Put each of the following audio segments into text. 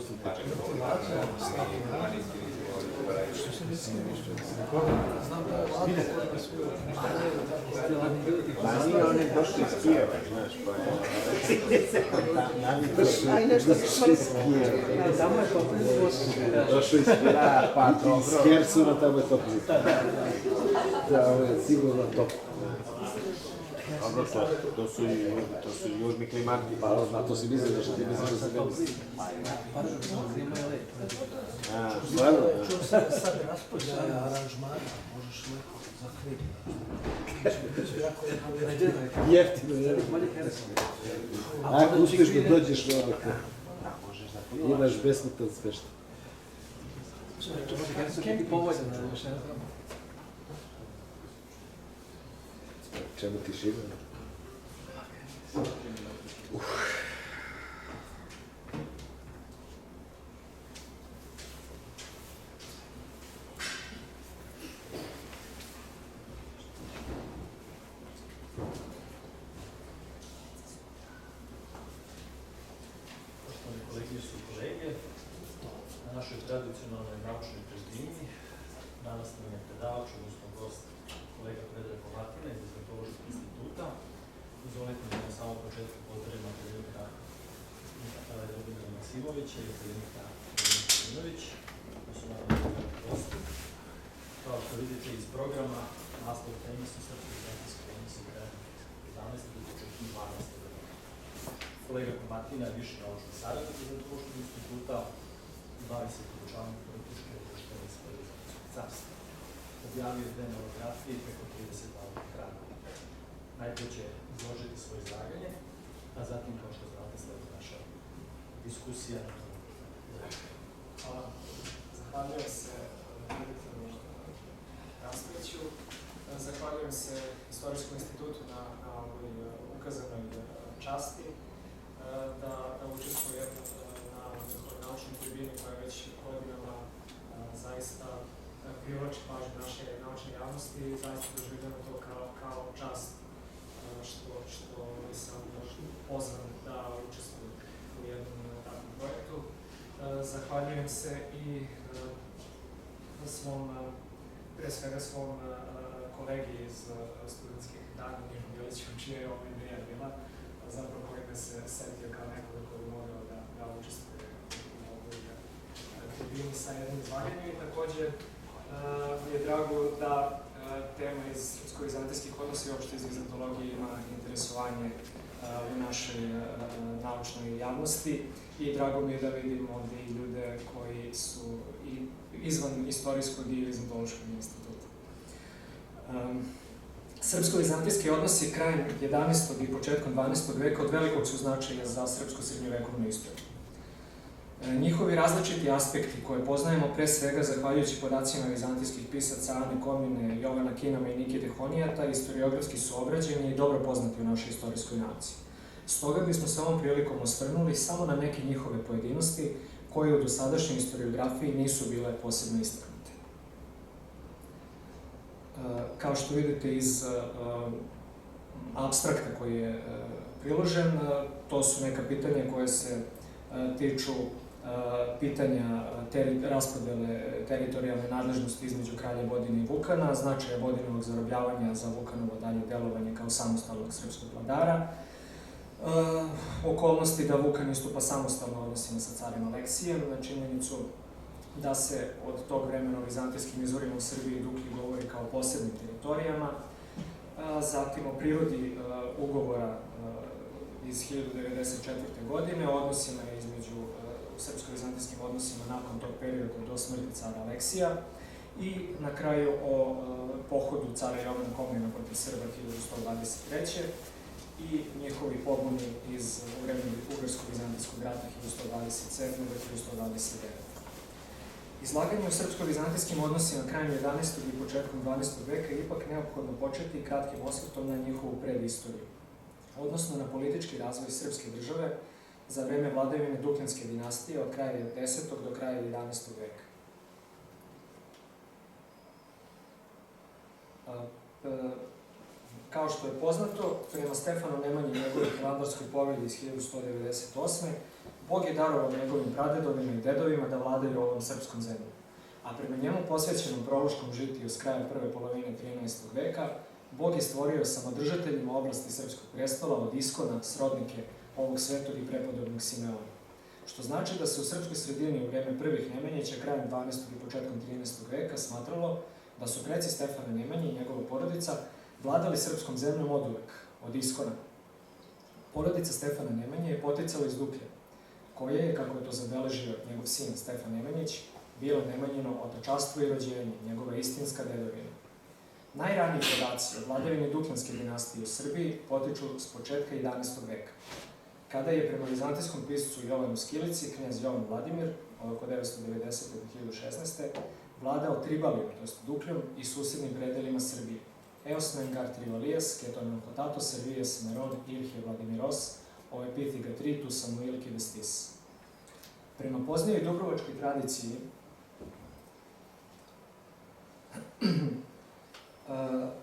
se tiče. Pa nije on je došli iz Kijeva, znaš, pa je... Došli iz Kijeva. Tamo je topljivo. Došli iz Kijeva, pa iz Kersuna, tamo je topljivo. Da, ovo je sigurno topljivo. Dobro, to su južni klimati. Pa, na to si mislio, da što ti misliš da se ne misli. Stvarno? Čuo sam da sad raspođaju aranžmani, možeš lepo zakljeti. Jeftino, je. Ako uspješ da dođeš na ovako, imaš besplatan smeštaj. Kje ti povoljno, još ne znam. Čemu tišina? Poštovani kolegice i kolege, na našoj tradicionalnoj naučnoj tribini danas nam je predavač, odnosno gost, kolega Predrag Kovatina iz Izratološkog instituta. Dozvolite mi na samom početku pozdravim akademika Ljubomira Maksimovića i akademika Ljubomira Stojinović, koji su naravno gosti. Kao što vidite iz programa, naslov teme su srpsko-izraelski odnosi krajem 11. i početkom 12. godine. Kolega Kovatina je viši naučni saradnik iz Izratološkog instituta, bavi se podučavanjem političke i društvene istorije carstva. Objavio je 2 monografije i preko 30 naučnih radova. Najprije će izložiti svoje izlaganje, a zatim, kao što znate, sledi naša diskusija na tom. Hvala. Zahvaljujem se redaktoru Raspraću. Zahvaljujem se Istorijskom institutu na ovoj ukazanoj časti da učestvujem na naučnoj tribini koja već godinama zaista privlači pažnju naše naučne javnosti i zaista doživljamo to kao čast što sam pozvan da učestvujem u jednom takvom projektu. Zahvaljujem se i pre svega svom kolegi iz studentskih dana Nižom Bjelićem, čija je ovo ideja bila, zapravo koji me se setio kao nekoga koji bi mogao da učestvuje u ovoj tribini sa jednim izlaganjem i takođe mi je drago da tema iz srpsko-vizantijskih odnosa i uopšte iz vizantologije ima interesovanje u našoj naučnoj javnosti i drago mi je da vidim ovde i ljude koji su izvan istorijskog i vizantološkog instituta. Srpsko-vizantijski odnosi krajem 11. i početkom 12. veka od velikog su značaja za srpsko-srednjovekovnu istoriju. Njihovi različiti aspekti koje poznajemo pre svega zahvaljujući podacima vizantijskih pisaca Ane Komnene, Jovana Kinama i Nikite Honijata, istoriografski su obrađeni i dobro poznati u našoj istorijskoj nauci. Stoga bismo se ovom prilikom osvrnuli samo na neke njihove pojedinosti koje u dosadašnjoj historiografiji nisu bile posebno istaknute. Kao što vidite iz apstrakta koji je priložen, to su neka pitanja koje se tiču pitanja raspodele teritorijalne nadležnosti između kralja Vodine i Vukana, značaja Vodinovog zarobljavanja za Vukanovo dalje delovanje kao samostalnog srpskog vladara, okolnosti da Vukan istupa samostalno odnosima sa carem Aleksijem, na činjenicu da se od tog vremena u vizantijskim izvorima u Srbiji i Duklji govori kao posebnim teritorijama, zatim o prirodi ugovora iz 1094. godine, o odnosima između srpsko-vizantijskim odnosima nakon tog perioda do smrti cara Aleksija i na kraju o pohodu cara Jovana Komnena protiv Srba 1123. i njihovi pobuni iz vremena Ugarsko-vizantijskog rata 1127. do 1129. Izlaganje o srpsko-vizantijskim odnosima krajem 11. i početkom 12. veka je ipak neophodno početi kratkim osvrtom na njihovu predistoriju, odnosno na politički razvoj srpske države za vreme vladavine Dukljanske dinastije od kraja 10. do kraja 11. veka. Kao što je poznato, prema Stefanu Nemanji i njegovoj hilandarskoj povelji iz 1198. Bog je darovao njegovim pradedovima i dedovima da vladaju ovom srpskom zemljom, a prema njemu posvećenom prološkom žitiju s kraja prve polovine 13. veka, Bog je stvorio samodržateljima oblasti srpskog prestola od iskona srodnike ovog svetog i prepodobnog Simeona. Što znači da se u srpskoj sredini u vreme prvih Nemanjića, krajem 12. i početkom 13. veka, smatralo da su preci Stefana Nemanje i njegova porodica vladali srpskom zemljom oduvek, od iskona. Porodica Stefana Nemanje je poticala iz Duklja, koje je, kako je to zabeležio njegov sin Stefan Nemanjić, bilo Nemanjino otačastvo i rođenje, njegova istinska dedovina. Najraniji podaci o vladavini Dukljanske dinastije u Srbiji potiču s početka 11. veka, kada je prema vizantijskom piscu Jovanu Skilici knjez Jovan Vladimir, oko 990. do 1016. vladao Tribalijom, to jest Dukljom, i susednim predelima Srbije. Eos mengar Trivalijas, keton hotato Servijas Meron Ilhe Vladimiros, o epithiga tritu Samuilki vestis. Prema poznijoj dubrovačkoj tradiciji,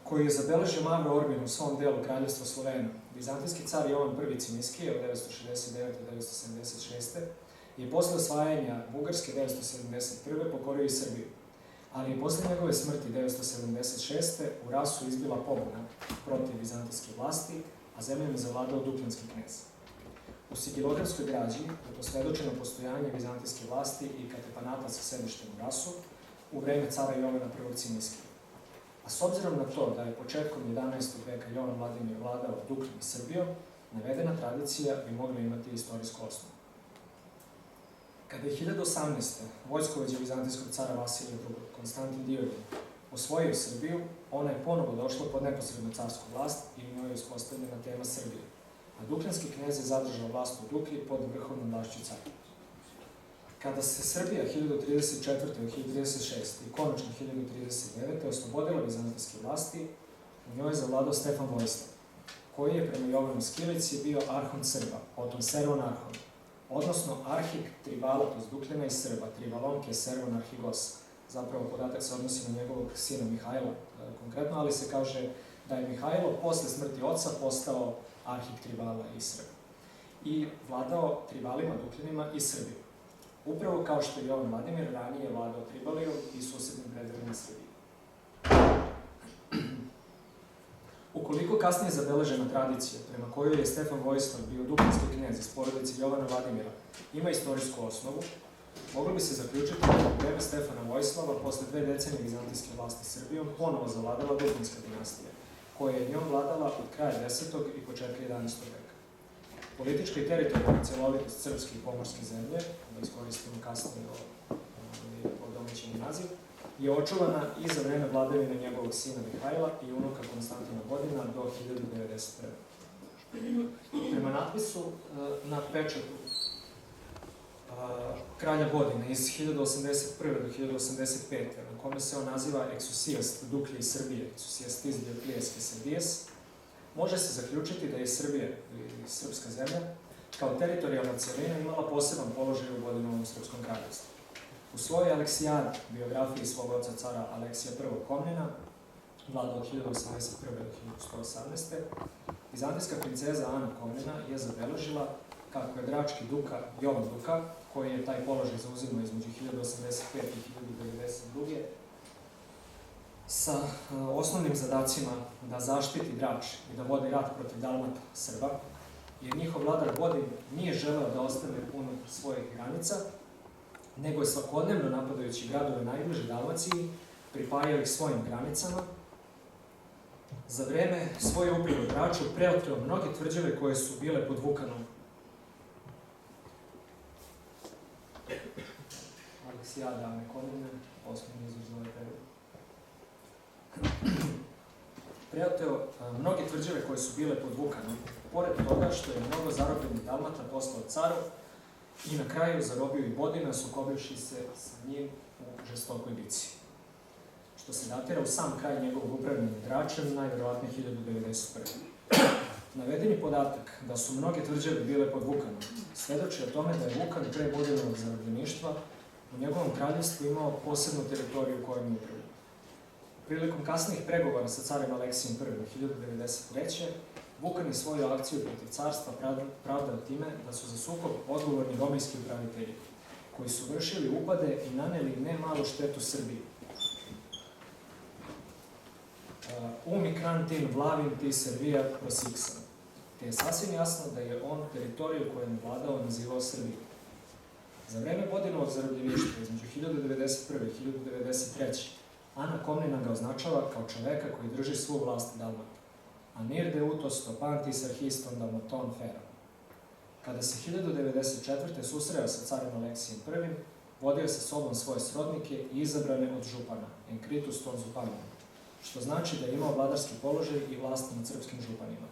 koju je zabeležio Mavro Orbin u svom delu Kraljevstva Slovena, vizantijski car Jovan I Cimiskije od 969. do 976. je posle osvajanja Bugarske 971. pokorio i Srbiju, ali je posle njegove smrti 976. u rasu izbila pobuna protiv vizantijske vlasti, a zemljom je zavladao Dukljanski knez. U Sigilografskoj građi je posvedočeno postojanje vizantijske vlasti i katepanata sa sedištem u Rasu u vreme cara Jovana I Cimiskije. A s obzirom na to da je početkom 11. veka Jovan Vladimir vladao Dukljom i Srbijom, navedena tradicija bi mogla imati istorijsku osnovu. Kada je 1018. vojskovođa vizantijskog cara Vasilija II, Konstantin Diogin, osvojio Srbiju, ona je ponovo došla pod neposrednu carsku vlast i u njoj je uspostavljena tema Srbije, a dukljanski knez je zadržao vlast u Duklji pod vrhovnom vlašću cara. Kada se Srbija 1034. i 1036. i konačno 1039. oslobodila vizantijske vlasti, u njoj je zavladao Stefan Vojislav, koji je prema Jovanu Skilici bio arhon Srba, potom Servon arhon, odnosno arhik Tribala plus Dukljana i Srba, Tribalonke Servon arhigos. Zapravo podatak se odnosi na njegovog sina Mihajla konkretno, ali se kaže da je Mihajlo posle smrti oca postao arhik Tribala i Srba i vladao Tribalima, Dukljanima i Srbijom. Upravo kao što je Jovan Vladimir ranije vladao Tribalijom i susednim predelima Srbije. Ukoliko kasnije zabeležena tradicija prema kojoj je Stefan Vojislav bio dukljanski knez iz porodice Jovana Vladimira ima istorijsku osnovu, moglo bi se zaključiti da je u vreme Stefana Vojislava posle 2 decenije vizantijske vlasti Srbijom ponovo zavladala Dukljanska dinastija, koja je njom vladala od kraja 10. i početka 11. veka. Politička i teritorijalna celovitost srpske i pomorske zemlje, da iskoristimo kasnije o domaćem naziv, je očuvana i za vreme vladavine njegovog sina Mihajla i unuka Konstantina Bodina do 1091. Prema natpisu na pečatu kralja Bodina iz 1081. do 1085. na kome se on naziva Exusijast Duklje i Srbije, Exusijast iz Dioklijeske Srbijes, može se zaključiti da je Srbija, ili srpska zemlja, kao teritorijalna celina imala poseban položaj u Bodinovom srpskom kraljevstvu. U svojoj Aleksijadi, biografiji svog oca cara Aleksija I Komnena, vlada od 1081. do 1118. vizantijska princeza Ana Komnena je zabeležila kako je drački duka Jovan Duka, koji je taj položaj zauzimao između 1085. i 1092. sa osnovnim zadacima da zaštiti Drač i da vodi rat protiv Dalmata, Srba, jer njihov vladar Bodin nije želeo da ostane unutar svojih granica, nego je svakodnevno napadajući gradove najbliže Dalmaciji, pripajao ih svojim granicama. Za vreme svoje uprave u Draču preoteo mnoge tvrđave koje su bile pod Vukanom. Aleksijada Ane Komnene, osnovni izvor za ovaj period. Preoteo mnoge tvrđave koje su bile pod Vukanom, pored toga što je mnogo zarobljenih Dalmata poslao caru i na kraju zarobio i Bodina, sukobivši se sa njim u žestokoj bici. Što se datira u sam kraj njegovog upravljanja Dračem, najverovatnije 1091. Navedeni podatak da su mnoge tvrđave bile pod Vukanom svedoči o tome da je Vukan pre Bodinovog zarobljeništva u njegovom kraljevstvu imao posebnu teritoriju kojom je upravljao. Prilikom kasnijih pregovora sa carem Aleksijem I u 1093. Vukan je svoju akciju protiv carstva pravdao time da su za sukob odgovorni romejski upravitelji, koji su vršili upade i naneli ne malu štetu Srbiji. Umikrantin vlavin ti servija prosiksan, te je sasvim jasno da je on teritoriju kojem je vladao nazivao Srbiju. Za vreme Vodinovog zarobljeništva između 1091. i 1093. Ana Komnena ga označava kao čoveka koji drži svu vlast Dalmata. Anir deutos to pantis arhiston Dalmaton feram. Kada se 1094. susreo sa carem Aleksijem I, vodio sa sobom svoje srodnike i izabrane od župana, enkritus ton zupanima, što znači da je imao vladarski položaj i vlast nad srpskim županima.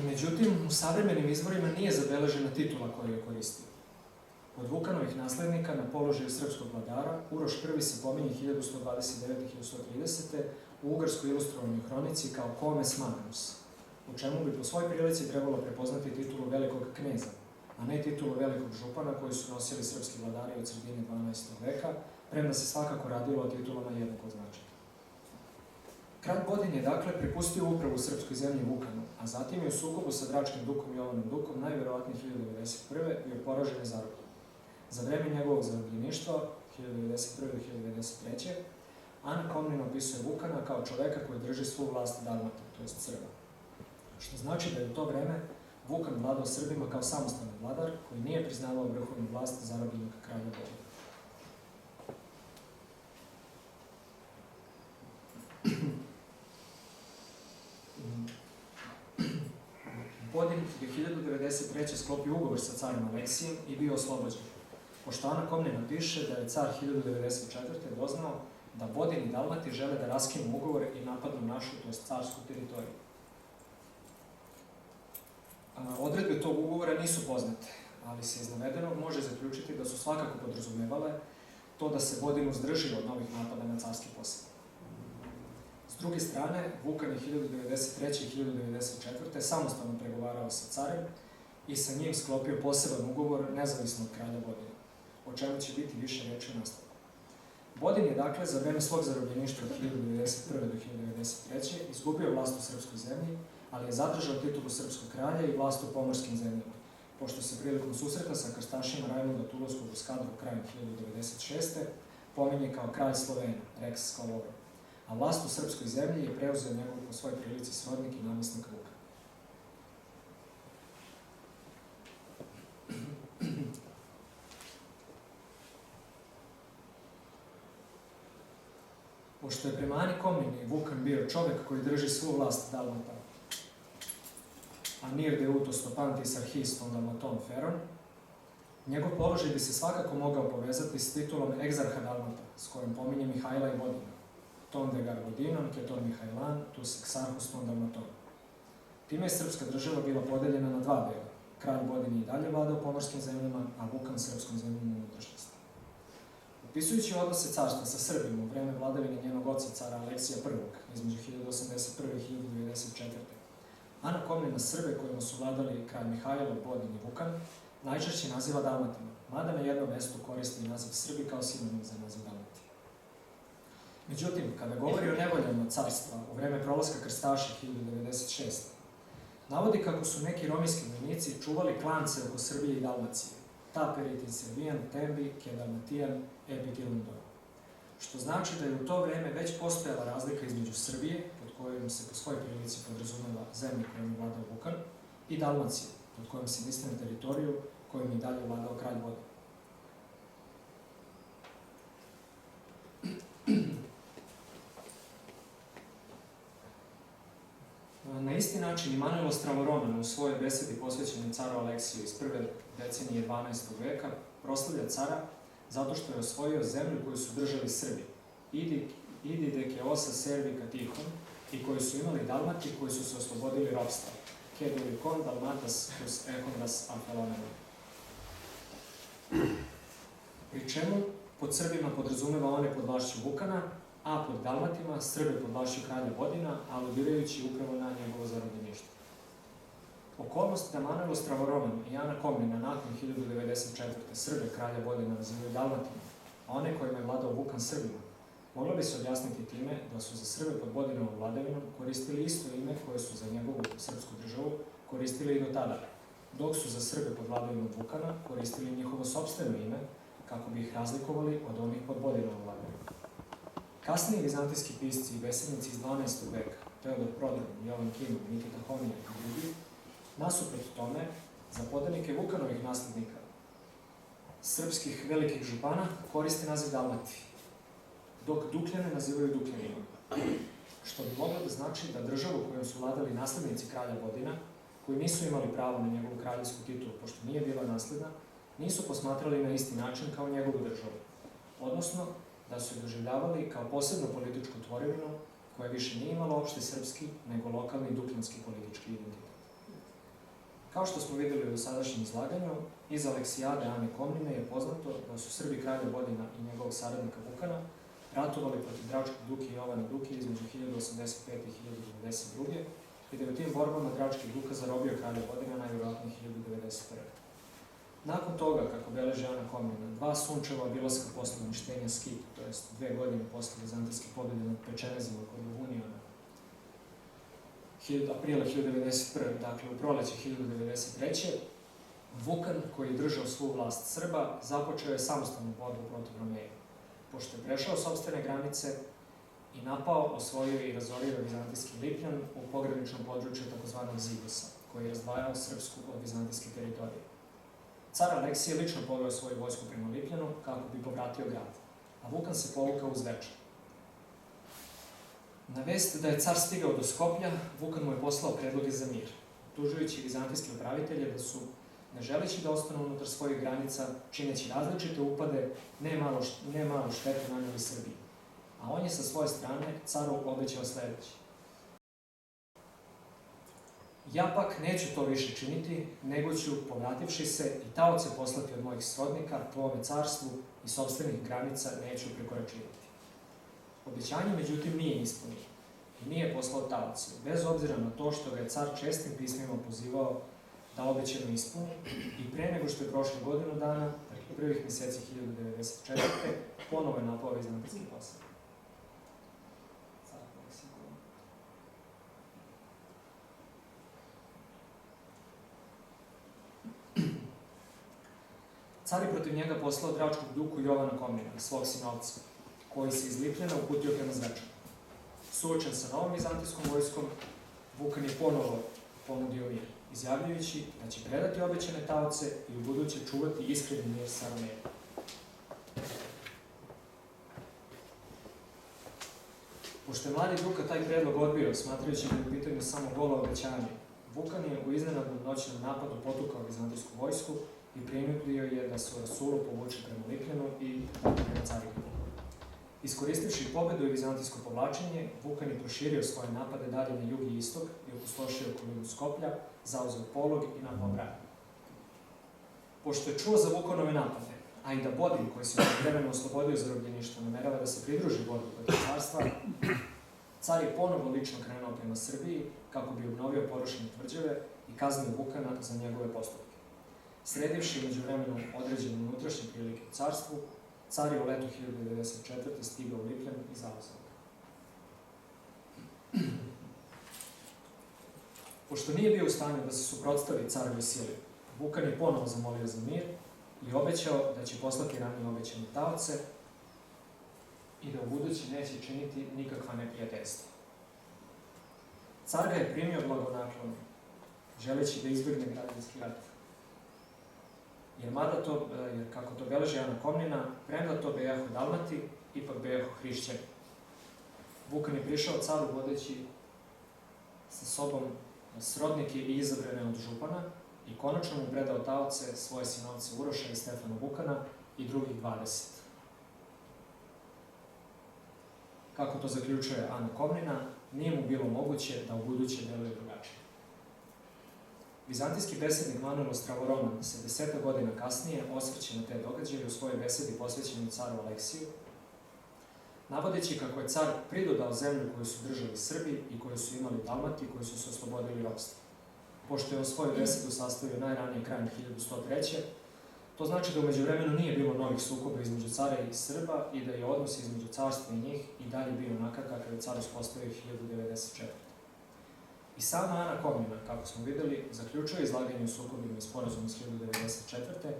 Međutim, u savremenim izvorima nije zabeležena titula koju je koristio. Od Vukanovih naslednika na položaju srpskog vladara, Uroš I se pominje 1129-1130. u ugarskoj ilustrovanoj hronici kao Comes Magnus, u čemu bi po svoj prilici trebalo prepoznati titulu velikog kneza, a ne titulu velikog župana koju su nosili srpski vladari od sredine 12. veka, premda se svakako radilo o titulama jednakog značaja. Kralj Bodin je dakle prepustio upravu srpskoj zemlji Vukanu, a zatim je u sukobu sa dračkim dukom Jovanom Dukom najverovatnije 1091. bio poražen i zarobljen. Za vreme njegovog zarobljeništva, 1091-1093. Ana Komnena opisuje Vukana kao čoveka koji drži svu vlast Dalmata, to jest Srba. Što znači da je u to vreme Vukan vladao Srbima kao samostalni vladar koji nije priznavao vrhovnu vlast zarobljenog kralja Bodina. Bodin je 1093. sklopio ugovor sa carem Aleksijem i bio oslobođen, pošto Ana Komnena piše da je car 1094. doznao da Bodin i Dalmati žele da raskinu ugovor i napadnu našu, to jest carsku teritoriju. Odredbe tog ugovora nisu poznate, ali se iz navedenog može zaključiti da su svakako podrazumevale to da se Bodin uzdrži od novih napada na carski posed. S druge strane, Vukan je 1093. i 1094. samostalno pregovarao sa carem i sa njim sklopio poseban ugovor nezavisno od kralja Bodina, o čemu će biti više reči u nastavku. Bodin je dakle za vreme svog zarobljeništva od 1091. do 1093. izgubio vlast u srpskoj zemlji, ali je zadržao titulu srpskog kralja i vlast u pomorskim zemljama, pošto se prilikom susreta sa krstašima Rajmunda Tulovskog u Skadru krajem 1096. pominje kao kralj Slovena, Rex Scaloro, a vlast u srpskoj zemlji je preuzeo njegov po svoj prilici srodnik i namestnik Vuka. Pošto je prema Ani Komneni Vukan bio čovek koji drži svu vlast Dalmata, Anir deutos to pantis arhiston Dalmaton feron, njegov položaj bi se svakako mogao povezati s titulom egzarha Dalmata, s kojom pominje Mihajla i Bodina. Ton de Garbodinon, Keton Mihajlan, tus exarchus ton Dalmaton. Time je srpska država bila podeljena na dva dela. Kralj Bodin je i dalje vladao pomorskim zemljama, a Vukan srpskom zemljom u unutrašnjosti. Opisujući odnose carstva sa Srbima u vreme vladavine njenog oca, cara Aleksija I, između 1081. i 1094. Ana Komnena Srbe kojima su vladali kralj Mihajlo, Bodin i Vukan najčešće naziva Dalmatima, mada na jednom mestu koristi naziv Srbi kao sinonim za naziv Dalmati. Međutim, kada govori o nevoljama carstva u vreme prolaska krstaša 1096. navodi kako su neki romijski vojnici čuvali klance oko Srbije i Dalmacije, Taperit in Servijan, Tembi, Kedalmatijan, Epitilundor. Što znači da je u to vreme već postojala razlika između Srbije, pod kojom se po svojoj prilici podrazumeva zemlja kojom je vladao Vukan, i Dalmacije, pod kojom se misli na teritoriju kojom je dalje vladao kralj Bodin. Na isti način Emanuel Stravoroman u svojoj besedi posvećenoj caru Aleksiju iz prve decenije 12. veka proslavlja cara zato što je osvojio zemlju koju su držali Srbi, idi deke osa servi katihon, i koji su imali Dalmati koji su se oslobodili ropstva, kedulikon dalmatas plus ehondas afelonema. Pri čemu pod Srbima podrazumeva one pod vlašću Vukana, a pod Dalmatima Srbe pod vlašću kralja Bodina, aludirajući upravo na njegovo zarobljeništvo. Okolnost da Emanuel Stravoroman i Ana Komnena nakon 1094. Srbe kralja Bodina nazivaju Dalmatima a one kojima je vladao Vukan Srbima, moglo bi se objasniti time da su za Srbe pod Bodinovom vladavinom koristili isto ime koje su za njegovu srpsku državu koristili i do tada, dok su za Srbe pod vladavinom Vukana koristili njihovo sopstveno ime kako bi ih razlikovali od onih pod Bodinovom vladavinom. Kasniji vizantijski pisci i besednici iz 12. veka, Teodor Prodran, Jovan Kim, Nikita Homija i drugi, nasuprot tome, za podanike Vukanovih naslednika, srpskih velikih župana, koriste naziv Dalmati, dok Dukljane nazivaju Dukljanima, što bi moglo da znači da državu kojom su vladali naslednici kralja Bodina, koji nisu imali pravo na njegovu kraljevsku titulu, pošto nije bila nasledna, nisu posmatrali na isti način kao njegovu državu, odnosno da su je doživljavali kao posebnu političku tvorevinu koja više nije imala opšte srpski, nego lokalni dukljanski politički identitet. Kao što smo videli u dosadašnjem izlaganju, iz Aleksijade Ane Komnine je poznato da su Srbi kralja Bodina i njegovog saradnika Vukana ratovali protiv Dračkog Duke i Jovana Duke između 1085. i 1092. i da je u tim borbama Drački Duka zarobio kralja Bodina najvjerojatnije 1091. Nakon toga, kako beleži Ana Komnina, 2 sunčeva obilaska posle uništenja Skit, to jest 2 godine posle vizantijske pobjede nad Pečenezima kod Livuniona, aprila 1091. Dakle, u proleće 1093. Vukan, koji je držao svu vlast Srba, započeo je samostalnu borbu protiv Romeja, pošto je prešao sopstvene granice i napao, osvojio i razorio vizantijski Lipljan u pograničnom području tzv. Zigosa, koji je razdvajao srpsku od vizantijske teritorije. Car Aleksije lično poveo svoju vojsku prema Lipljanu kako bi povratio grad, a Vukan se povukao uz Večer. Na vest da je car stigao do Skoplja, Vukan mu je poslao predloge za mir, tužujući vizantijske upravitelje da su, ne želeći da ostanu unutar svojih granica, čineći različite upade, ne malo štete naneli Srbiji. A on je sa svoje strane caru obećao sledeće: ja pak neću to više činiti, nego ću, povrativši se, i taoce poslati od mojih srodnika, tvome carstvu i sopstvenih granica neću prekoračivati. Obećanje, međutim, nije ispunio i nije poslao taoce, bez obzira na to što ga je car čestim pismima pozivao da obećano ispuni i pre nego što je prošlo godinu dana, dakle prvih meseci 1094. ponovo je napao vizantijski posad. Car je protiv njega poslao Dračkog Duku Jovana Komnina, svog sinovca, koji se iz Lipljana uputio prema Zvečanu. Suočen sa novom vizantijskom vojskom, Vukan je ponovo ponudio mir, izjavljujući da će predati obećane taoce i u buduće čuvati iskreni mir sa Romejom. Pošto je mladi Duka taj predlog odbio, smatrajući da je u pitanju samo golo obećanje, Vukan je u iznenadnom noćnom napadu potukao vizantijsku vojsku i prinudio je da se u rasulu povuče prema Lipljanu i prema Carinu. Iskoristivši pobedu i vizantijsko povlačenje, Vukan je proširio svoje napade dalje na jug i istok i opustošio okolinu Skoplja, zauzeo Polog i napao Vranje. Pošto je čuo za Vukanove napade, a i da Bodin, koji se vremenom oslobodio zarobljeništva, namerava da se pridruži borbi protiv carstva, car je ponovo lično krenuo prema Srbiji kako bi obnovio porušene tvrđave i kaznio Vukana za njegove postupke. Sredivši među vremenom određene unutrašnje prilike u carstvu, car je u letu 1094. stigao u Lipljan i zauzeo ga. Pošto nije bio u stanju da se suprotstavi carovi sili, Vukan je ponovo zamolio za mir i obećao da će poslati ranije obećane taoce i da u budući neće činiti nikakva neprijateljstva. Car ga je primio blagonaklono, želeći da izbjegne građanski rat. Jer kako to beleži Ana Komnina, premda to bejahu Dalmati, ipak bejahu hrišćani. Vukan je prišao caru vodeći sa sobom srodnike i izabrane od župana i konačno mu predao taoce svoje sinovce Uroša i Stefana Vukana i drugih 20. Kako to zaključuje Ana Komnina, nije mu bilo moguće da u buduće deluje drugačije. Vizantijski besednik Manuel Stravoroman se 10 godina kasnije osvrće na te događaje u svojoj besedi posvećenoj caru Aleksiju, navodeći kako je car pridodao zemlju koju su držali Srbi i koju su imali Dalmati, koji su se oslobodili ropstva. Pošto je u svoju besedu sastavio najranije krajem 1103. To znači da umeđu vremenu nije bilo novih sukoba između cara i Srba i da je odnos između carstva i njih i dalje bio onakav kakav je car uspostavio 1094. I sama Ana Komnena, kako smo videli, zaključuje izlaganje u sukobima i sporazumu iz 1094.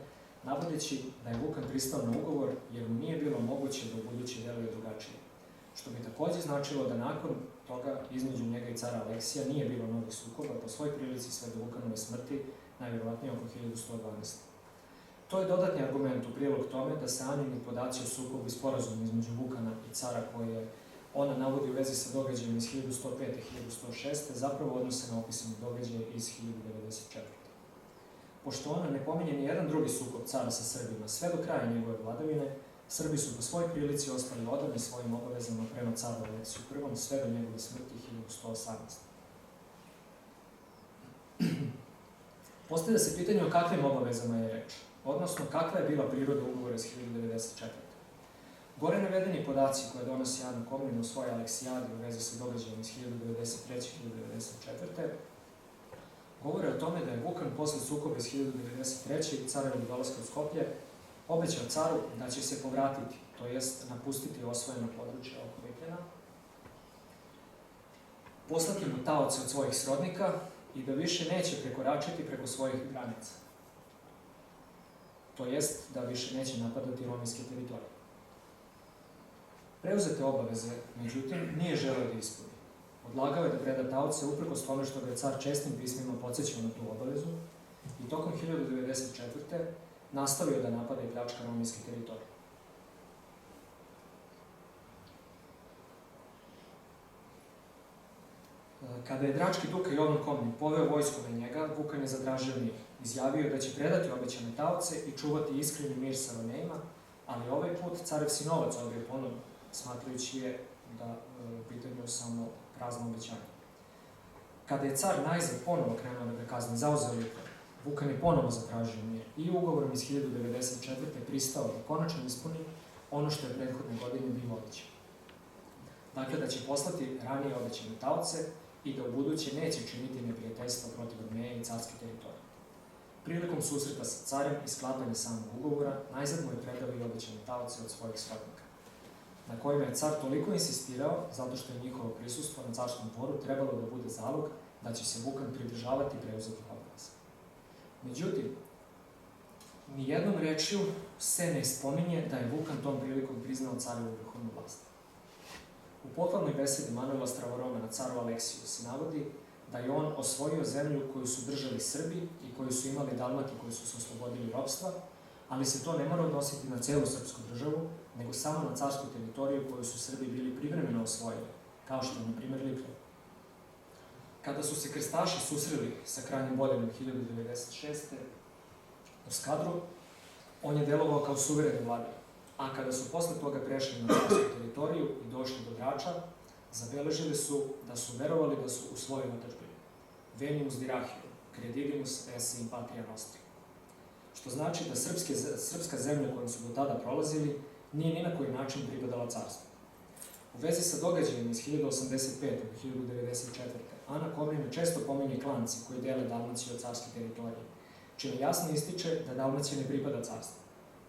navodeći da je Vukan pristao na ugovor jer mu nije bilo moguće da ubuduće deluje drugačije. Što bi takođe značilo da nakon toga između njega i cara Aleksija nije bilo novih sukoba po svoj prilici sve do Vukanove smrti, najvjerovatnije oko 1112. To je dodatni argument u prilog tome da se anonimni podaci o sukobu i sporazumu između Vukana i cara koje ona navodi u vezi sa događajem iz 1105. i 1106. zapravo odnose na opisani događaj iz 1094. Pošto ona ne pominje ni jedan drugi sukob cara sa Srbima sve do kraja njegove vladavine, Srbi su po svojoj prilici ostali odani svojim obavezama prema caru Aleksiju I sve do njegove smrti 1118. Postavlja se pitanje o kakvim obavezama je reč, odnosno kakva je bila priroda ugovora iz 1094. Gore navedeni podaci koje donosi Ana Komnena u svojoj Aleksijadi u vezi sa događajem iz 1093. i 1094. govore o tome da je Vukan posle sukoba iz 1093. carevog dolaska u Skoplje obećao caru da će se povratiti, to jest napustiti osvojeno područje oko Vikljena, poslati mu taoce od svojih srodnika i da više neće prekoračiti preko svojih granica. To jest da više neće napadati rominske teritorije. Preuzete obaveze, međutim, nije želeo da ispuni. Odlagao je da preda taoce uprkos tome što ga je car čestim pismima podsjećao na tu obavezu i tokom 1094. nastavio da napada i pljačka rominske teritorije. Kada je drački duka Jovan Komnen poveo vojsku na njega, Vukan je zatražio mir. Izjavio da će predati obećane taoce i čuvati iskreni mir sa Ronejima, ali ovaj put carev sinovac odbio ponovno, smatrajući je da u pitanju samo prazno obećanje. Kada je car najzad ponovo krenuo da ga kazni, zauzeo Viktor, Vukan je ponovo zatražio mir i ugovorom iz 1094. pristao da konačno ispuni ono što je prethodne godine bilo obećao. Dakle, da će poslati ranije obećane taoce i da u buduće neće činiti neprijateljstvo protiv Armeje i carske teritorije. Prilikom susreta sa carem i sklapanja samog ugovora, najzad mu je predao i obećane taoce od svojih srodnika, na kojima je car toliko insistirao, zato što je njihovo prisustvo na carskom dvoru trebalo da bude zalog da će se Vukan pridržavati preuzetih obaveza. Međutim, nijednom rečju se ne spominje da je Vukan tom prilikom priznao carevu vrhovnu vlast. U pohvalnoj besedi Manuela Stravorona na caru Aleksiju se navodi da je on osvojio zemlju koju su držali Srbi i koju su imali Dalmati koji su se oslobodili ropstva, ali se to ne mora odnositi na celu srpsku državu, nego samo na carsku teritoriju koju su Srbi bili privremeno osvojili, kao što je, na primjer, Lipljevo. Kada su se krstaši susreli sa krajnjim Boljanom 1096. u Skadru, on je delovao kao suvereni vladar, a kada su posle toga prešli na carsku teritoriju i došli do Drača, zabeležili su da su verovali da su u svojoj otadžbini. Venimus dirahio, credidimus esse in patria nostra. Što znači da srpska zemlja kojom su do tada prolazili nije ni na koji način pripadala carstvu. U vezi sa događajem iz 1085. i 1094. Ana Komnena često pominje klanci koji dele Dalmaciju od carske teritorije, čime jasno ističe da Dalmacija ne pripada carstvu.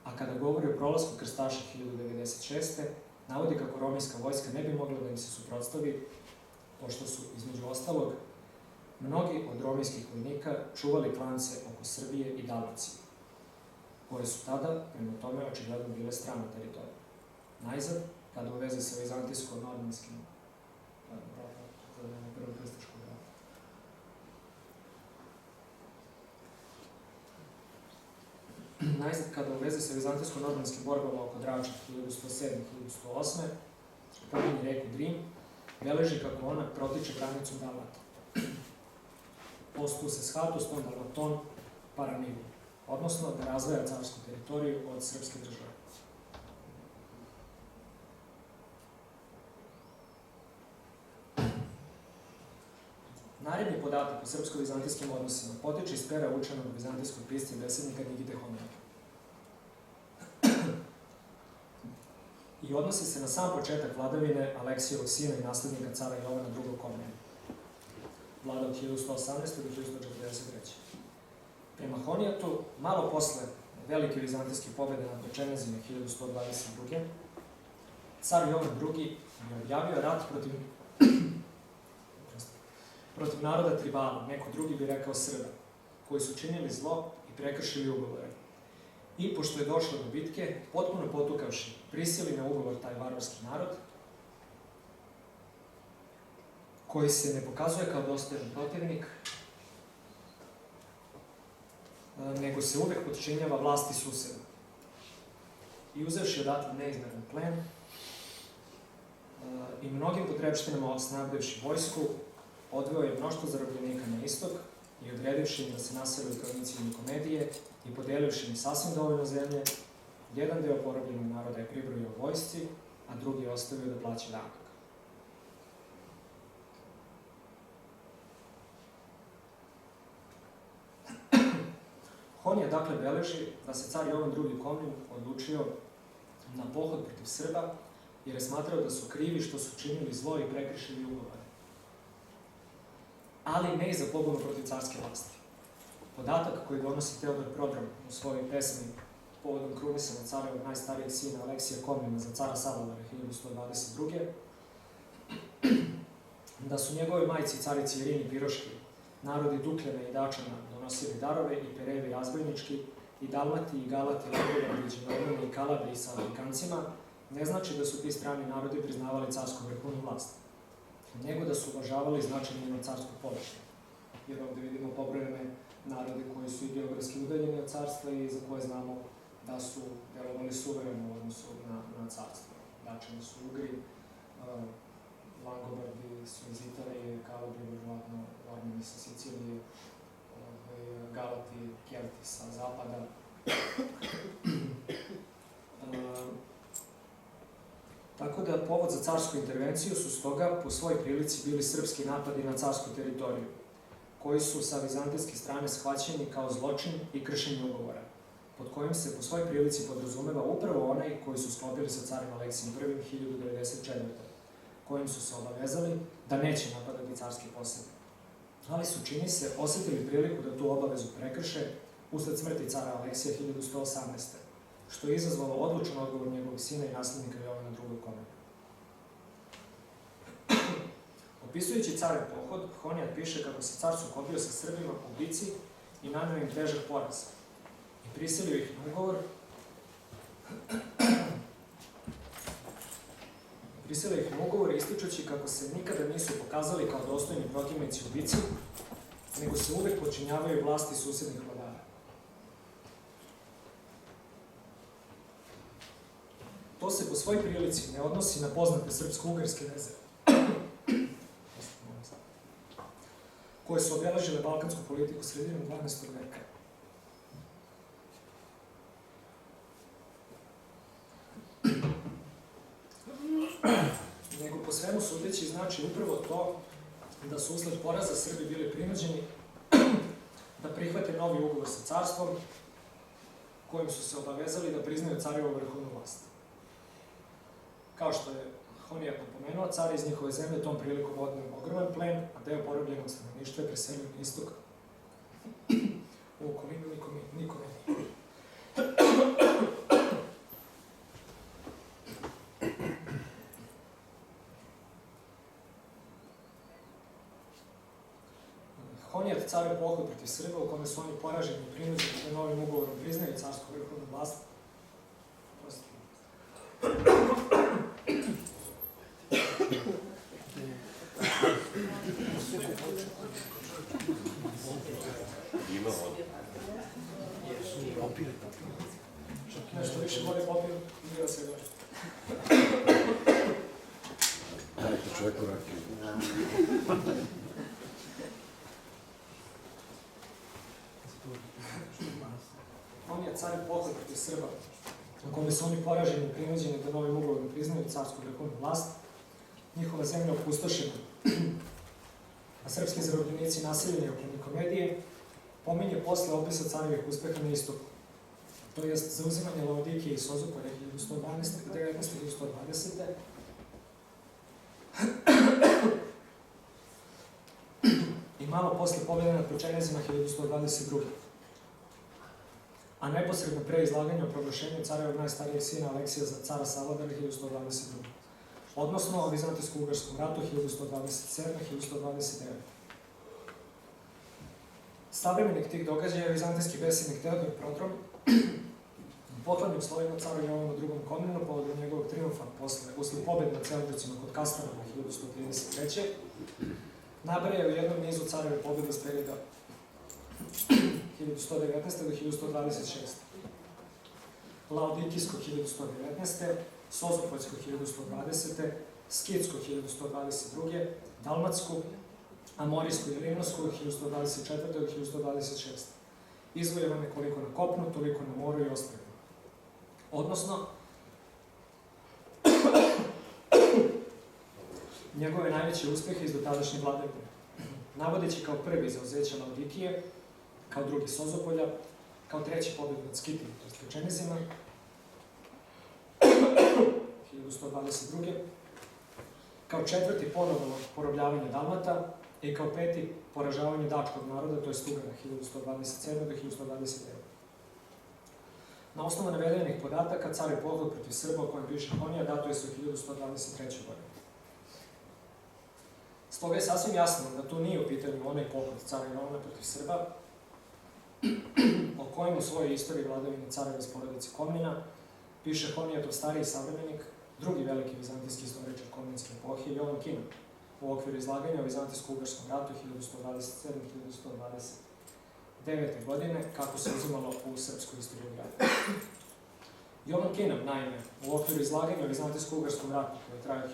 A kada govori o prolasku krstaša 1096. navodi kako rominska vojska ne bi mogla da im se suprotstavi, pošto su, između ostalog, mnogi od rominskih vojnika čuvali klance oko Srbije i Dalmacije, koje su tada, prema tome, očigledno bile strana teritorija. Najzad, kada u vezi sa vizantijsko-normanskim Prvog krstaškog rata. Najzad, kada u vezi sa vizantijsko-normanskim borbama oko Drača 1107-1108, pominje reku Drim, beleži kako ona protiče granicom Dalmata. Postu se schatus ton Dalmaton paramigu, odnosno da razvaja carsku teritoriju od srpske države. Naredni podatak o srpsko-vizantijskim odnosima potiče iz pera učenog vizantijskog pisca i besednika Nikite Homerika. I odnosi se na sam početak vladavine Aleksijevog sina i naslednika cara Jovana II. Komnena, vlada od 1118. do 1143. Prema Honijatu, malo posle velike vizantijske pobjede nad Pečenezima 1122. car Jovan II. Je objavio rat protiv naroda Tribala, neko drugi bi rekao Srba, koji su činili zlo i prekršili ugovore. I, pošto je došlo do bitke, potpuno potukavši, prisili na ugovor taj varvarski narod, koji se ne pokazuje kao dostojan protivnik, nego se uvek podčinjava vlasti suseda. I uzevši odatle neizmerno plen i mnogim potrebštinama osnabdevši vojsku, odveo je mnoštvo zarobljenika na istok i odredivši im da se naseli u provinciji Nikomedije i podelivši im sasvim dovoljno zemlje, jedan deo porobljenog naroda je pribrojio vojsci, a drugi je ostavio da plaća danak. Honija dakle beleži da se car Jovan II. Komnen odlučio na pohod protiv Srba, jer je smatrao da su krivi što su činili zlo i prekršili ugovore. Ali ne i za pobunu protiv carske vlasti. Podatak koji donosi Teodor Prodrom u svojoj pesmi povodom krunisanja carevog najstarijeg sina Aleksija Komnena za cara Savladara 1122. Da su njegove majci carici Irini Piroški, narodi Dukljana i Dačana donosili darove i perevi razbojnički i Dalmati i Galati, Lagojevani, Đenovani i Kalabri sa Afrikancima, ne znači da su ti strani narodi priznavali carsku vrhovnu vlast, nego da su uvažavali značaj njeno carskog položaja. Jer ovde vidimo pobrojene narode koji su i geografski udaljeni od carstva i za koje znamo da su delovali suvereno u odnosu na carstvo. Dačani su Ugri, Langobardi su iz Italije, Kalabri, verovatno Normani sa Sicilije, Galati, Kelti sa zapada. Tako da povod za carsku intervenciju su stoga po svoj prilici bili srpski napadi na carsku teritoriju, koji su sa vizantijske strane shvaćeni kao zločin i kršenje ugovora, pod kojim se po svoj prilici podrazumeva upravo onaj koji su sklopili sa carem Aleksijem I 1094. Kojim su se obavezali da neće napadati carske posede. Ali su, čini se, osjetili priliku da tu obavezu prekrše usled smrti cara Aleksija 1118. što je izazvalo odlučan odgovor njegovog sina i naslednika Jovana II. Komnena. Opisujući carev pohod, Honijad piše kako se car sukobio sa Srbima u bici i naneo im težak poraz i prisilio ih na ugovor ističući kako se nikada nisu pokazali kao dostojni protivnici u bici, nego se uvek podčinjavaju vlasti susednih vladara. To se po svoj prilici ne odnosi na poznate srpsko-ugarske veze, koje su obeležile balkansku politiku sredinom 12. veka. Nego po svemu sudeći znači upravo to da su usled poraza Srbi bili prinuđeni da prihvate novi ugovor sa carstvom, kojim su se obavezali da priznaju carevu vrhovnu vlast. Kao što je Honijad napomenuo, car iz njihove zemlje tom prilikom odneo ogroman plen, a deo porobljenog stanovništva je preselio na istok u okolinu Nikomedije. Honijad carev pohod protiv Srba, u kome su oni poraženi i prinuđeni da novim ugovorom priznaju carsku vrhovnu vlast. Nešto više vode popio, bio se gore. Dajte čovjeku rakiju. Honijad carev pohod protiv Srba, u kome su oni poraženi i prinuđeni da novim ugovorom priznaju carsku vrhovnu vlast, njihova zemlja opustošena, a srpski zarobljenici nasiljeni oko Nikomedije, pominje posle opisa carevih uspeha na istoku, to jest zauzimanje Laodikije i Sozopolja 1119. I malo posle pobjede nad Pečenezima 1122. a neposredno pre izlaganja o proglašenju carevog najstarijeg sina Aleksija za cara Savladara 1122. Odnosno o Vizantijsko-ugarskom ratu 1127-1129. Savremenik tih događaja je vizantijski besjednik Teodor Prodrom, poklonio slovima caru Jovanu II. Komnenu povodom njegovog triumfa usled pobjede nad Selđucima kod Kastamona 1133. Nabraja u jednom nizu careve pobjede iz perioda 1119. do 1126. Laodikijsko 1119. Sozopoljsko 1120. Skitsko 1122. Dalmatsku, Amorijsku i Rimnosku 1124. do 1126. Izvojevane koliko na kopnu, toliko na moru i ostrvu. Odnosno, njegove najveće uspehe iz dotadašnje vladavine, navodeći kao prvi zauzeće Laodikije, kao drugi Sozopolja, kao treći pobjed nad Skitima, to je Krčenizima, 1122. Kao četvrti ponovno porobljavanje Dalmata i kao peti poražavanje dačkog naroda, to je Stugana, 1127. do 1129. Na osnovu navedenih podataka, carjev pohod protiv Srba o kojem piše Honija datuje se u 1123. godini. Stoga je sasvim jasno da tu nije u pitanju onaj pohod cara Jovana protiv Srba, o kojem u svojoj istoriji vladavine careva iz porodice Komnena piše Honijatov stariji savremenik, drugi veliki vizantijski istoričar komnenske epohe, Jovan Kinan, u okviru izlaganja o Vizantijsko-ugarskom ratu 1127-1129. godine, kako se uzimalo u srpskoj istoriografiji. Jovan Kinan, naime, u okviru izlaganja o Vizantijsko-ugarskom ratu, koji je trajao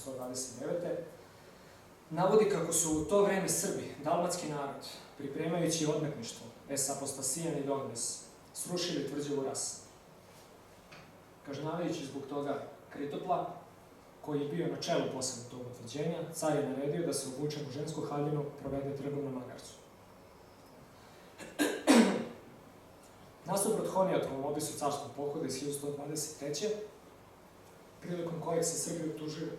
1127-1129. navodi kako su u to vreme Srbi, dalmatski narod, pripremajući odmetništvo, es apostasijan i dogmes, srušili tvrđavu Ras. Kažnjavajući zbog toga Kritopla, koji je bio na čelu posle tog utvrđenja, car je naredio da se obučen u žensku haljinu provede trgom na magarcu. Nasuprot Honijatovom opisu carskog pohoda iz 1123. prilikom kojeg se Srbi optužuju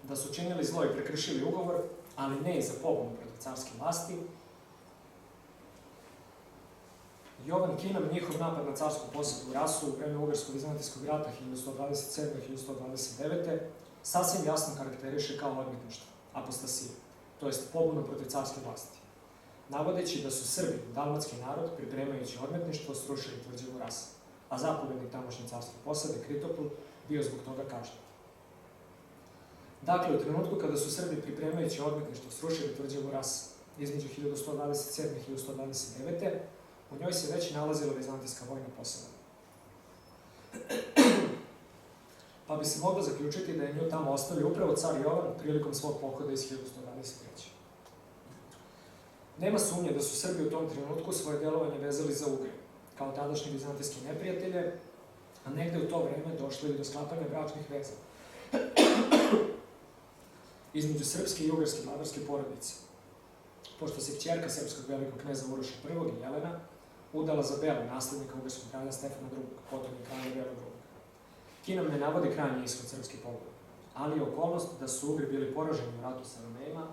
da su činili zlo i prekršili ugovor, ali ne i za pobunu protiv carske vlasti, Jovan Kinan, njihov napad na carsku posjetu u Rasu u vreme Ugarsko-Vizantijskog rata 1127-1129. sasvim jasno karakteriše kao odmetništvo, apostasiju, to jest pobunu protiv carske vlasti, navodeći da su Srbi, dalmatski narod, pripremajući odmetništvo, srušili tvrđavu Ras, a zapovednik tamošnje carske posade, Kritopl, bio zbog toga kažnjen. Dakle, u trenutku kada su Srbi pripremajući odmetništvo srušili tvrđavu Ras između 1127. i 1129. u njoj se već nalazila vizantijska vojna posada. Pa bi se moglo zaključiti da je nju tamo ostavio upravo car Jovan prilikom svog pohoda iz 1123. Nema sumnje da su Srbi u tom trenutku svoje delovanje vezali za Ugre, kao tadašnje vizantijske neprijatelje, a negde u to vreme došlo i do sklapanja bračnih veza između srpske i ugarske vladarske porodice, pošto se kćerka srpskog velikog kneza Uroša I i Jelena udala za Bela, naslednika ugarskog kralja Stefana II, potom je kralja Bela II. Kinan ne navodi krajnji ishod srpske pobune, ali je okolnost da su Ugri bili poraženi u ratu sa Romejima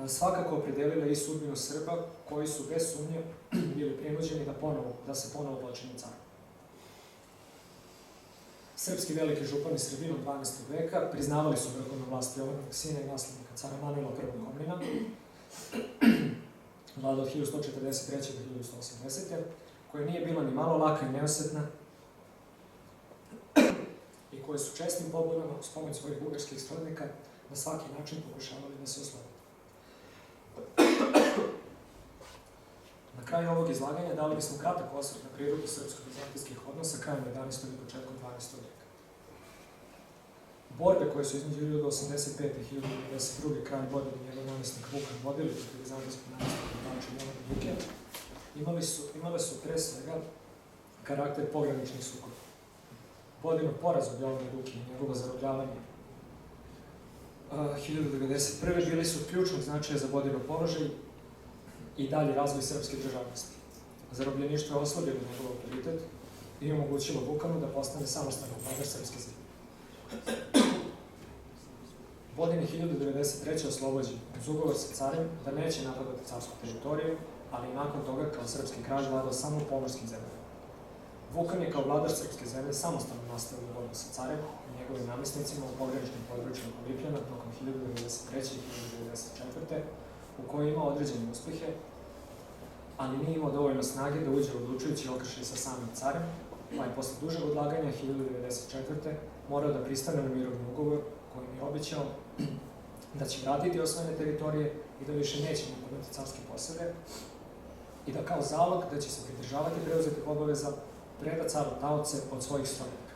svakako opredelila i sudbinu Srba, koji su bez sumnje bili prinuđeni da se ponovo počinju car. Srpski veliki župani sredinom 12. veka priznavali su vrhovnu vlast Jovanovog sina i naslednika cara Manila I Komnena, vlada od 1143. do 1180. koja nije bila ni malo laka i neosetna i koje su čestim pobunama uz pomoć svojih ugarskih srodnika na svaki način pokušavali da se oslobode. Na kraju ovog izlaganja dali bismo kratak osvrt na prirodu srpsko-vizantijskih odnosa krajem 11. i početkom 12. veka. Borbe koje su između 1085. i 1092. kralj Bodan i njegov namestnik Vukan vodili protiv vizantijskog namestnika Danča Jovana Duke, imale su pre svega karakter pograničnih sukoba. Bodanov poraz od Jovana Duke i njegovo zarobljavanje 1091. bili su od ključnog značaja za Bodanov položaj i dalji razvoj srpske državnosti. Zarobljeništvo je oslabilo njegov autoritet i omogućilo Vukanu da postane samostalan vladar srpske zemlje. Podin je 1093. oslobođen uz ugovor sa carem da neće napadati carsku teritoriju, ali i nakon toga kao srpski kralj vladao samo u pomorskim zemljama. Vukan je kao vladar srpske zemlje samostalno nastavio borbu sa carem i njegovim namestnicima u pograničnim područjima oko Lipljana tokom 1093. i 1094. u kojoj je imao određene uspehe, ali nije imao dovoljno snage da uđe u odlučujući okršaj sa samim carem, pa je posle dužeg odlaganja 1094. morao da pristane na mirovni ugovor kojim je obećao da će vratiti osvojene teritorije i da više neće napadati carske posede i da kao zalog da će se pridržavati preuzetih obaveza preda caru taoce od svojih srodnika.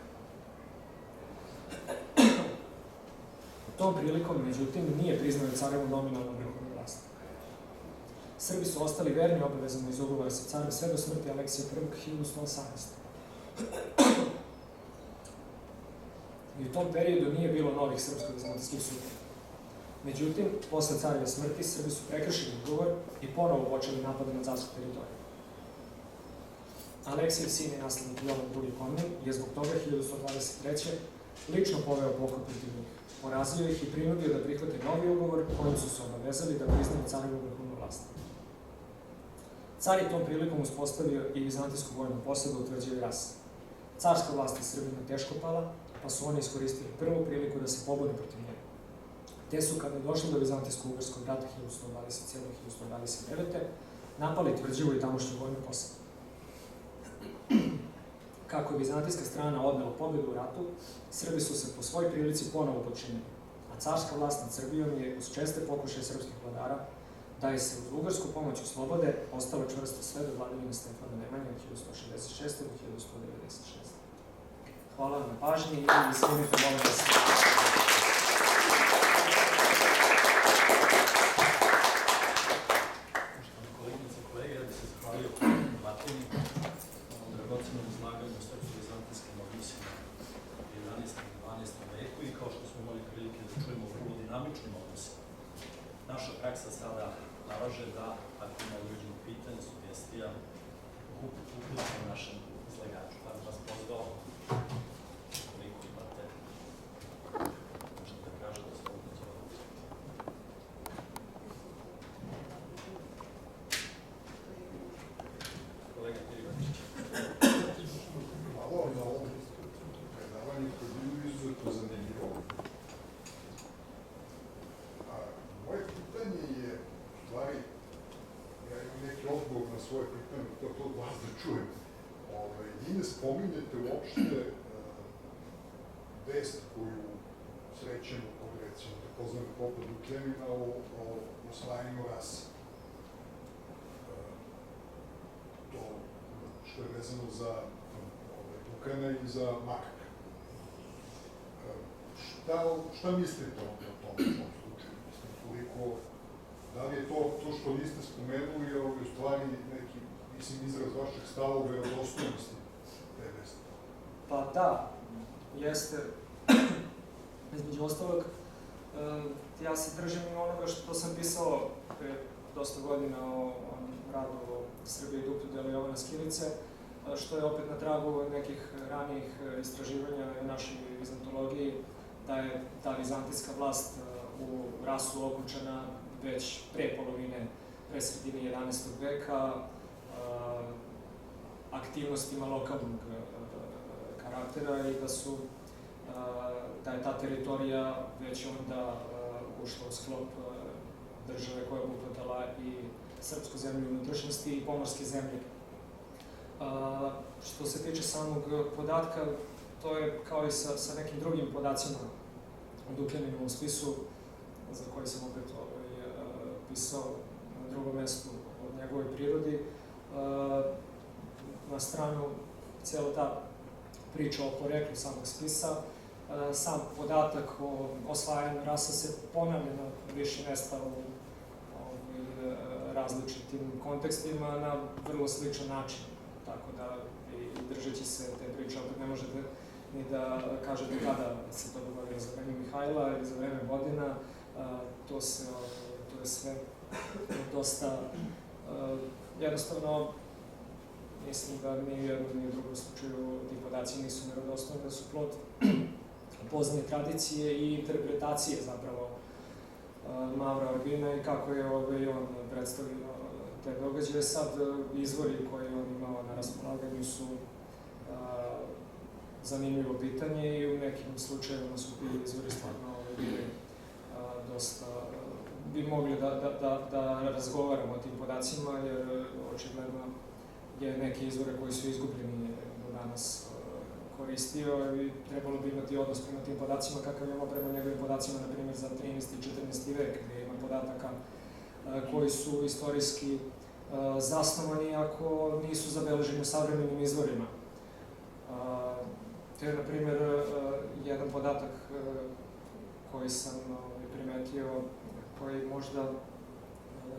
Tom prilikom, međutim, nije priznao carevu nominalnu vrhovnu vlast. Srbi su ostali verni obavezama iz ugovora sa carem sve do smrti Aleksija I 1118. I u tom periodu nije bilo novih srpsko-vizantijskih sudova. Međutim, posle careve smrti, Srbi su prekršili ugovor i ponovo počeli napade na carsku teritoriju. Aleksijev sin i naslednik Jovan II Komnen je zbog toga 1123. lično poveo pokhod protiv njih, porazio ih i prinudio da prihvate novi ugovor kojim su se obavezali da priznaju carevu vrhovnu vlast. Car je tom prilikom uspostavio i vizantijsku vojnu posedu u tvrđavi Ras. Carska vlast je Srbima teško pala, pa su oni iskoristili prvu priliku da se pobune protiv nje. Te su, kada je došlo do Vizantijsko-Ugarskog rata 1127-1129. napali tvrđavu i tamošnju vojnu posedu. Kako je vizantijska strana odnela pobedu u ratu, Srbi su se po svoj prilici ponovo počinili, a carska vlast nad Srbijom je uz česte pokušaje srpskih vladara da je se uz ugarsku pomoć oslobode ostala čvrsto sve do vladavine Stefana Nemanje od 1166. do 1196. Hvala vam na pažnji i snimite molim vas. Poštovane koleginice i kolege, ja bih se zahvalio Batini na dragocenom izlaganju o srpsko-vizantijskim odnosima u 11. i 12. veku i kao što smo imali prilike da čujemo vrlo dinamičnim odnosima. Naša praksa sada nalaže da, ako ima određenih pitanja, sugestija, uputimo našem izlagaču. Pa bih vas pozvao, koliko imate, možete da kažete da slobodno ćemo. Kolega Kirivanić. Hvala vam na ovom predavanju koje je bilo izuzetno zanimljivo. Moje pitanje je, u stvari, ja imam neki odgovor na svoje pitanje, to od vas da čujem. Vi ne spominjete uopšte vest koju srećemo kod, recimo, takozvane popa Dukljanina o osvajanju Rasa. To što je vezano za Vukana i za Makaka. Šta mislite o tom slučaju? Mislim, koliko, da li je to što niste spomenuli, je u stvari neki, izraz vašeg stava o verodostojnosti te vesti? Pa da, jeste. Između ostalog, ja se držim onoga što sam pisao pre dosta godina o radu o Srbiji i duplju delu Jovana Skilice, što je opet na tragu nekih ranijih istraživanja u našoj vizantologiji, da je ta vizantijska vlast u Rasu okončana već pre polovine, pre sredine 11. veka, aktivnostima lokalnog karaktera i da je ta teritorija već onda ušla u sklop države koja je obuhvatala i srpsku zemlju unutrašnjosti i pomorske zemlje. Što se tiče samog podatka, to je kao i sa nekim drugim podacima o Dukljaninovom spisu, za koji sam opet pisao na drugom mestu o njegovoj prirodi. Na stranu cijela ta priča o poreklu samog spisa, sam podatak o osvajanju Rasa se ponavlja na više mesta u različitim kontekstima na vrlo sličan način. Tako da, i držeći se te priče, opet ne možete ni da kažete kada se to dogodilo za vreme Mihajla ili za vreme Vodina. To je sve dosta jednostavno. Mislim da ni u jednom ni u drugom slučaju ti podaci nisu verodostojni, da su plod poznaje tradicije i interpretacije zapravo Mavra Urbina i kako je on predstavio te događaje. Sad izvori koje on imao na raspolaganju su zanimljivo pitanje i u nekim slučajevima su ti izvori stvarno bili dosta, bi mogli da razgovaramo o tim podacima, jer očigledno je neke izvore koji su izgubljeni do danas koristio i trebalo bi imati odnos prema tim podacima kakav imamo prema njegovim podacima, na primjer, za 13. i 14. vek, gdje ima podataka koji su istorijski zasnovani ako nisu zabeleženi u savremenim izvorima. To je, na primjer, jedan podatak koji sam primetio,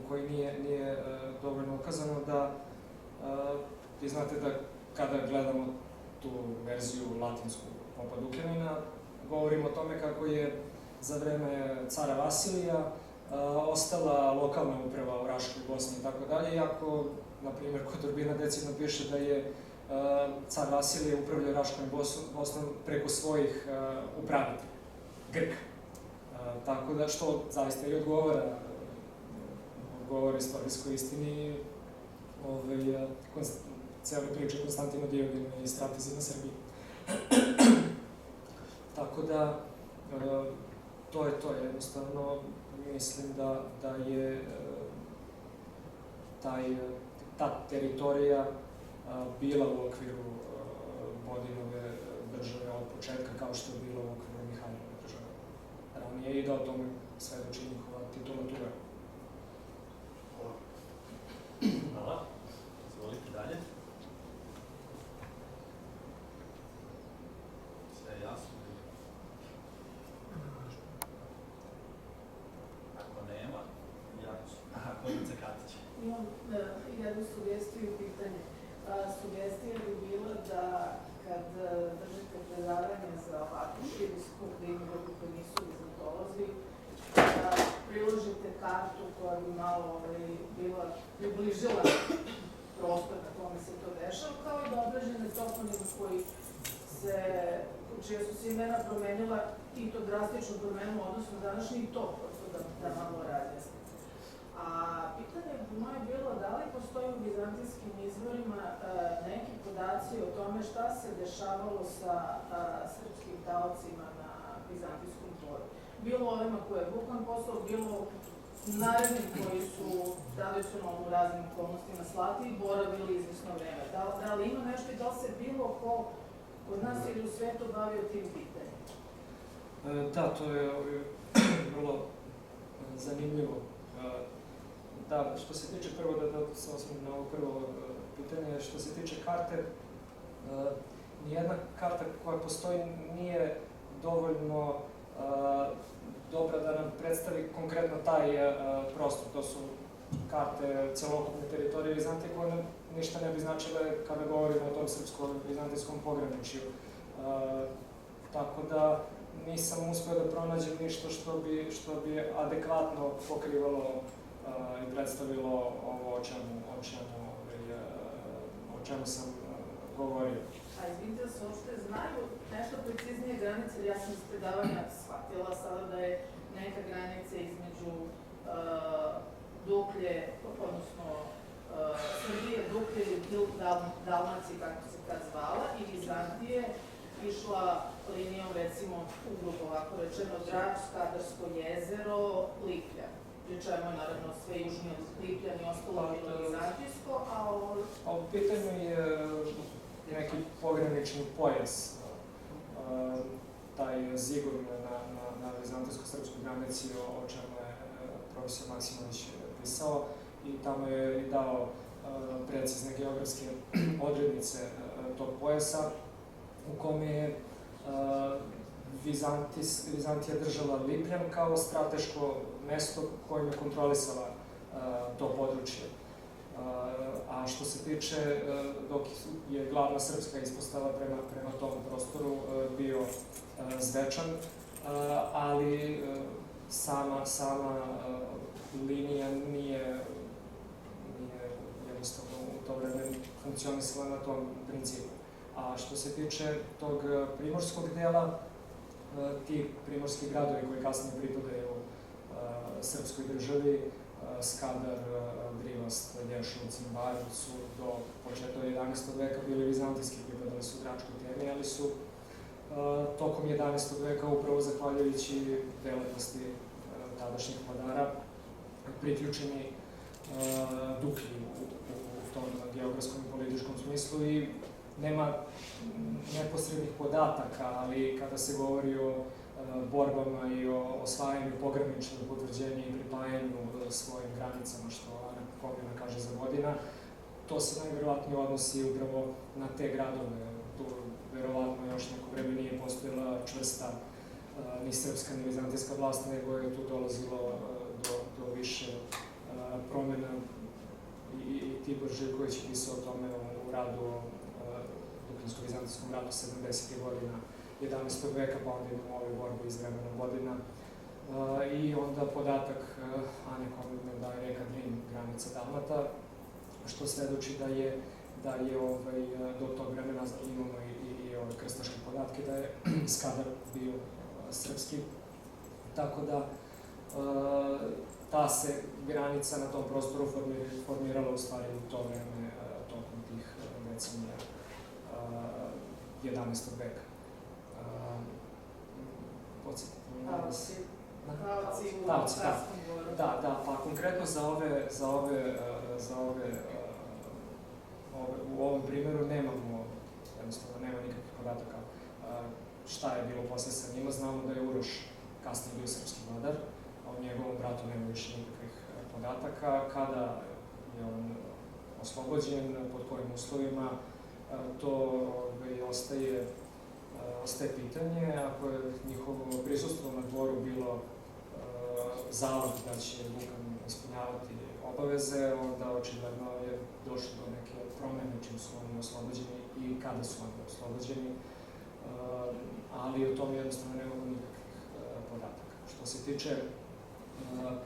koji nije dovoljno ukazano, da vi znate da kada gledamo tu verziju latinsku Popa Dukljanina, govorimo o tome kako je za vreme cara Vasilija ostala lokalna uprava u Raškoj Bosni i tako dalje, iako, na primjer, kod Urbina decidno piše da je car Vasilije upravljao Raškom Bosnom preko svojih upravitelja, Grka. Tako da, što zaista i odgovara istorijskoj istini cijele priče Konstantinu Dioginu i stratezima Srbije. Tako da, to je to. Jednostavno, mislim da je ta teritorija bila u okviru Bodinove države od početka, kao što je bila u okviru Mihajlove države ranije, i da o tome svedoči njihova titulatura. Hvala. Izvolite dalje. Sve je jasno? Ako nema, ja ću. Kolegica Katić. Imam jednu sugestiju i pitanje. Sugestija bi bila da kad držite predavanje za ovakvu širu skupu ljudi koji nisu vizitolozi, da priložite kartu koja bi malo približila prostor na kome se to dešava, kao i da određene toponime čija su se imena promenila i to drastično promenilo, odnosno današnji i to prosto da malo razjasnite. A pitanje moje je bilo da li postoji u vizantijskim izvorima neki podaci o tome šta se dešavalo sa srpskim taocima na vizantijskom dvoru. Bilo ovima koje je Vukan poslao, bilo narednim koji su tradicionalno u raznim okolnostima slati i boravili izvesno vreme. Da li ima nešto i da li se bilo ko od nas ili u svetu bavio tim pitanjem? Da, to je vrlo zanimljivo. Da, što se tiče prvo, da se osvrnem na ovo prvo pitanje, što se tiče karte, nijedna karta koja postoji nije dovoljno dobra da nam predstavi konkretno taj prostor. To su karte celokupne teritorije Vizantije koje nam ništa ne bi značile kada govorimo o tom srpsko-vizantijskom pograničju. Tako da nisam uspeo da pronađem ništa što bi adekvatno pokrivalo i predstavilo ovo o čemu sam govorio. A izvinite da se uopšte znaju nešto preciznije granice, jer ja sam iz predavanja shvatila sada da je neka granica između Duklje, odnosno Srbije, Duklje ili Dalmacije, kako se kad zvala, i Vizantije išla linijom, recimo, ugrubo ovako rečeno, Drač, Skadarsko jezero, Liplja. Pri čemu je naravno sve južnije od Liplja ni ostalo bilo vizantijsko, a ovo... U pitanju je neki pogranični pojas, taj zigur na vizantijsko-srpskoj granici, o čemu je profesor Maksimović pisao, i tamo je i dao precizne geografske odrednice tog pojasa, u kome je Vizantija držala Lipljan kao strateško mesto kojim je kontrolisala to područje. A što se tiče, dok je glavna srpska ispostava prema tom prostoru bio Zvečan, ali sama linija nije jednostavno u to vreme funkcionisala na tom principu. A što se tiče tog primorskog dela, ti primorski gradovi koji kasnije pripadaju srpskoj državi, Skadar, Drivast, Lješovac, Bar su do početka 11. veka bili vizantijski, pripadali su Dračkoj temi, ali su tokom 11. veka, upravo zahvaljujući delatnosti tadašnjih vladara, priključeni Duklji u tom geografskom i političkom smislu i nema neposrednih podataka, ali kada se govori o borbama i o osvajanju pograničnog potvrđenja i pripajanju svojim granicama, što Ana Komina kaže za Vodina, to se najverovatnije odnosi upravo na te gradove. Tu verovatno još neko vreme nije postojala čvrsta ni srpska ni vizantijska vlast, nego je tu dolazilo do više promjena i Tibor Živković je pisao o tome u radu o Duklinsko-vizantijskom ratu 70. godina 11. veka, pa onda imamo ovu borbu iz vremena Vodina. I onda podatak Ane Komine da je reka Drin granica Dalmata, što svedoči da je do tog vremena imamo i ove krstaške podatke da je Skadar bio srpski. Tako da ta se granica na tom prostoru formirala u stvari u to vreme tokom tih decenija 11. veka. Podsjetite mi na vas. Taoci, da, pa konkretno u ovom primjeru nemamo, jednostavno nema nikakvih podataka šta je bilo posle sa njima. Znamo da je Uroš kasnije bio srpski vladar, a o njegovom bratu nema više nikakvih podataka. Kada je on oslobođen, pod kojim uslovima, to ostaje pitanje. Ako je njihovo prisustvo na dvoru bilo zalog da će Vukan ispunjavati obaveze, onda očigledno je došlo do neke promene čim su oni oslobođeni i kada su oni oslobođeni, ali o tom jednostavno nemamo nikakvih podataka. Što se tiče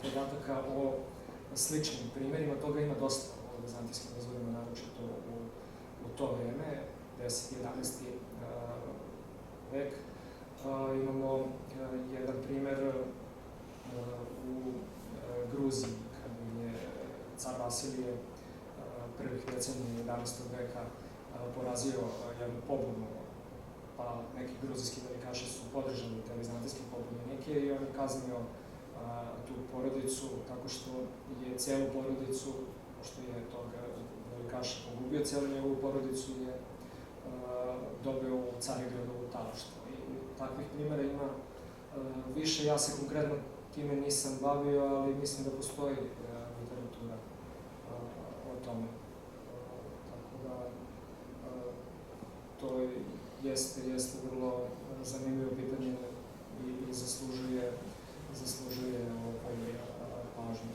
podataka o sličnim primjerima, toga ima dosta u vizantijskim izvorima, naročito u to vreme, 10. i 11. vek. Imamo jedan primer u Gruziji, kada je car Vasilije prvih decenija 11. veka porazio jednu pobunu, pa neki gruzijski velikaši su podržali te vizantijske pobunjenike i on je kaznio tu porodicu tako što je celu porodicu, pošto je tog velikaša pogubio, celu njegovu porodicu je dobio u Carigradovu taloštvo. I takvih primjera ima više. Ja se konkretno time nisam bavio, ali mislim da postoji literatura o tome. Tako da to jeste vrlo zanimljivo pitanje i zaslužuje pažnju.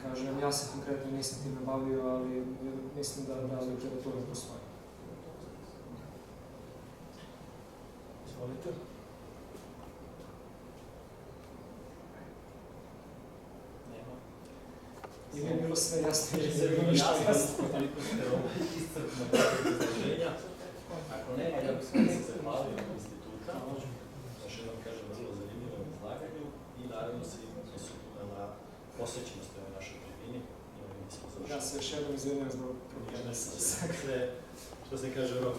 Kažem, ja se konkretno nisam time bavio, ali mislim da literatura postoji. Izvolite. Nema. I mi je bilo sve jasno i Sve je bilo jasno, koliko ste iscrpno izraženja. Ako ne, ja bih se zahvalio instituta. Još jednom kažem, vrlo zanimljivom izlaganju i naravno svim prisutnima na posvećenosti ove našoj tribini. Ja se još jednom izvinjam zbog problema. Sve, što se kaže, Rok,